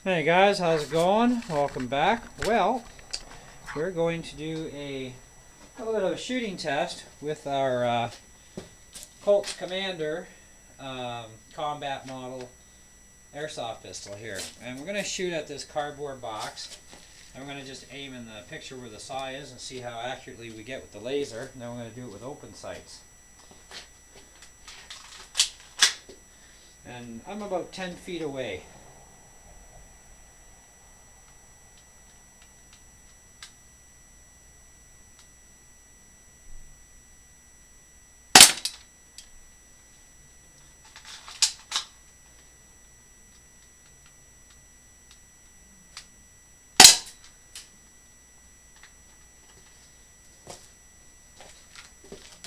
Hey guys, how's it going? Welcome back. Well, we're going to do a little bit of a shooting test with our Colts Commander combat model airsoft pistol here. And we're going to shoot at this cardboard box. And we're going to just aim in the picture where the saw is and see how accurately we get with the laser. And then we're going to do it with open sights. And I'm about 10 feet away.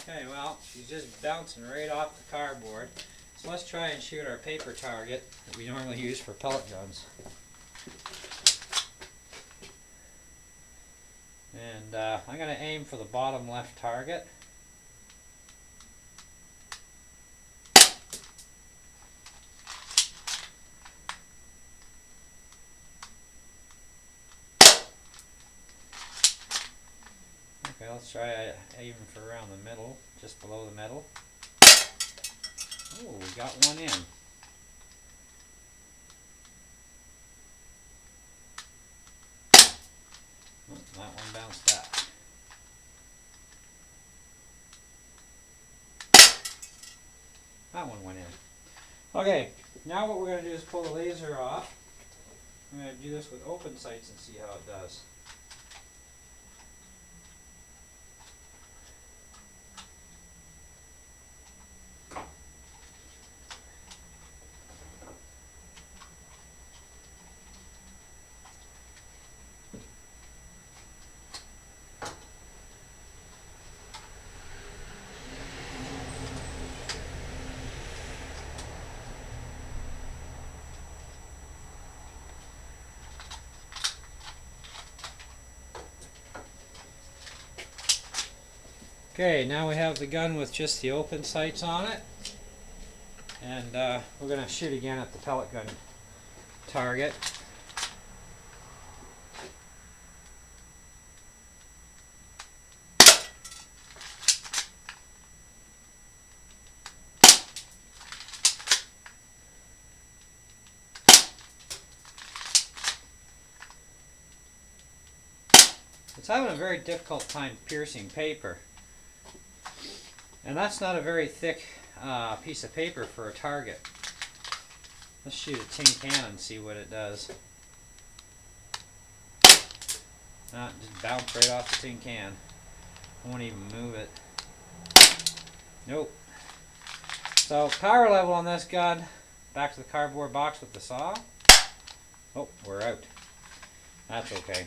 Okay, well, she's just bouncing right off the cardboard. So let's try and shoot our paper target that we normally use for pellet guns. And I'm going to aim for the bottom left target. Okay, let's try aiming for around the middle, just below the middle. Oh, we got one in. Oh, that one bounced back. That one went in. Okay, now what we're going to do is pull the laser off. I'm going to do this with open sights and see how it does. Okay, now we have the gun with just the open sights on it, and we're going to shoot again at the pellet gun target. It's having a very difficult time piercing paper. And that's not a very thick piece of paper for a target. Let's shoot a tin can and see what it does. Just bounce right off the tin can. I won't even move it. Nope. So power level on this gun, back to the cardboard box with the saw. Oh, we're out. That's okay.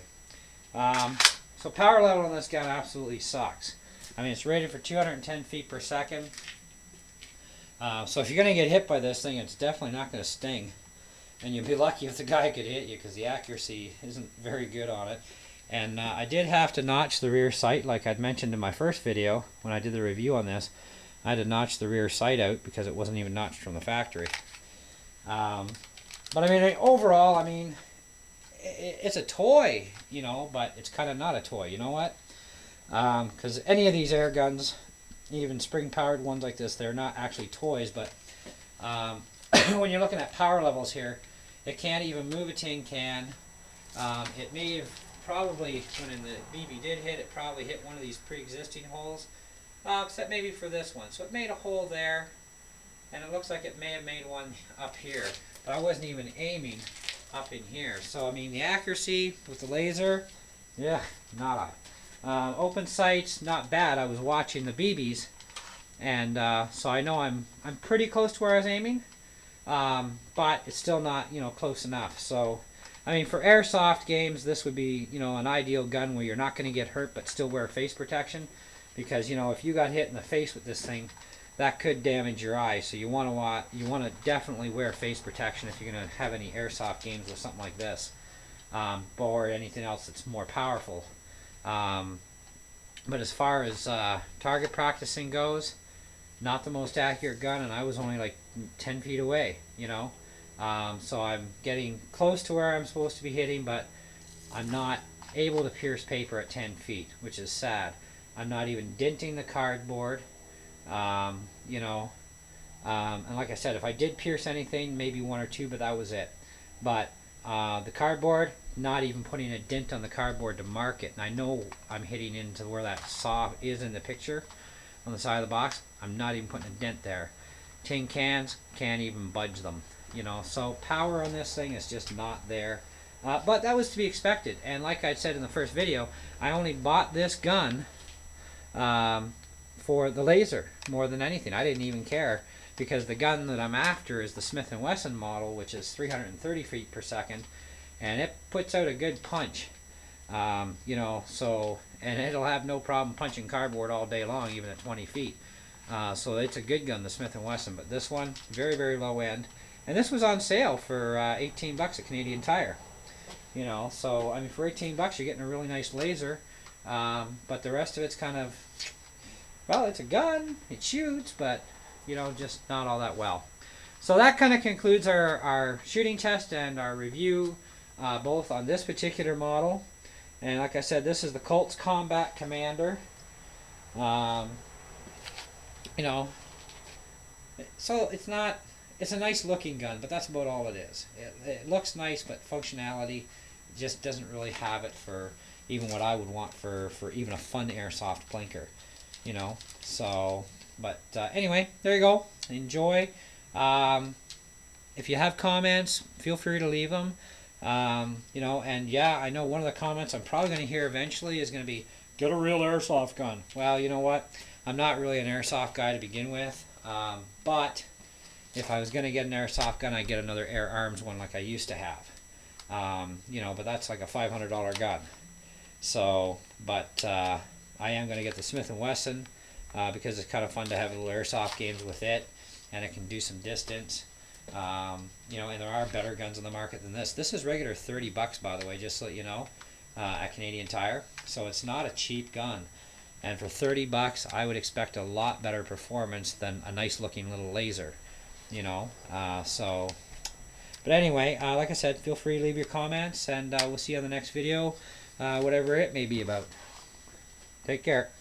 So power level on this gun absolutely sucks. I mean, it's rated for 210 feet per second. So if you're going to get hit by this thing, it's definitely not going to sting. And you'll be lucky if the guy could hit you because the accuracy isn't very good on it. And I did have to notch the rear sight, like I'd mentioned in my first video when I did the review on this. I had to notch the rear sight out because it wasn't even notched from the factory. But I mean, overall, I mean, it's a toy, you know, but it's kind of not a toy. You know what? Because any of these air guns, even spring-powered ones like this, they're not actually toys, but when you're looking at power levels here, it can't even move a tin can. It may have probably, when the BB did hit, it probably hit one of these pre-existing holes, except maybe for this one. So it made a hole there, and it looks like it may have made one up here, but I wasn't even aiming up in here. So I mean, the accuracy with the laser, yeah, nada. Open sights, not bad. I was watching the BBs, and so I know I'm pretty close to where I was aiming, but it's still not, you know, close enough. So I mean, for airsoft games, this would be, you know, an ideal gun where you're not going to get hurt but still wear face protection, because, you know, if you got hit in the face with this thing, that could damage your eyes. So you want to definitely wear face protection if you're going to have any airsoft games with something like this, or anything else that's more powerful. But as far as target practicing goes, not the most accurate gun, and I was only like 10 feet away, you know. So I'm getting close to where I'm supposed to be hitting, but I'm not able to pierce paper at 10 feet, which is sad. I'm not even denting the cardboard, you know, and like I said, if I did pierce anything, maybe one or two, but that was it. But the cardboard, not even putting a dent on the cardboard to mark it. And I know I'm hitting into where that saw is in the picture on the side of the box. I'm not even putting a dent there. Tin cans, can't even budge them. You know, so power on this thing is just not there. But that was to be expected. And like I said in the first video, I only bought this gun for the laser more than anything. I didn't even care, because the gun that I'm after is the Smith & Wesson model, which is 330 feet per second, and it puts out a good punch. You know, so, and it'll have no problem punching cardboard all day long, even at 20 feet. So it's a good gun, the Smith & Wesson, but this one, very, very low end. And this was on sale for 18 bucks at Canadian Tire. You know, so, I mean, for 18 bucks, you're getting a really nice laser. But the rest of it's kind of, well, it's a gun, it shoots, but, you know, just not all that well. So that kind of concludes our shooting test and our review, both on this particular model. And like I said, this is the Colts Combat Commander. You know, so it's not, it's a nice looking gun, but that's about all it is. It looks nice, but functionality just doesn't really have it for even what I would want for even a fun airsoft blinker, you know. So, but anyway, there you go. Enjoy. If you have comments, feel free to leave them. You know, and yeah, I know one of the comments I'm probably going to hear eventually is going to be, get a real airsoft gun. Well, you know what? I'm not really an airsoft guy to begin with, but if I was going to get an airsoft gun, I'd get another Air Arms one like I used to have. You know, but that's like a $500 gun. So, but I am going to get the Smith & Wesson because it's kind of fun to have little airsoft games with it, and it can do some distance. You know, and there are better guns on the market than this. This is regular 30 bucks, by the way, just to let you know, at Canadian Tire. So it's not a cheap gun. And for 30 bucks, I would expect a lot better performance than a nice looking little laser, you know. So, but anyway, like I said, feel free to leave your comments, and we'll see you on the next video, whatever it may be about. Take care.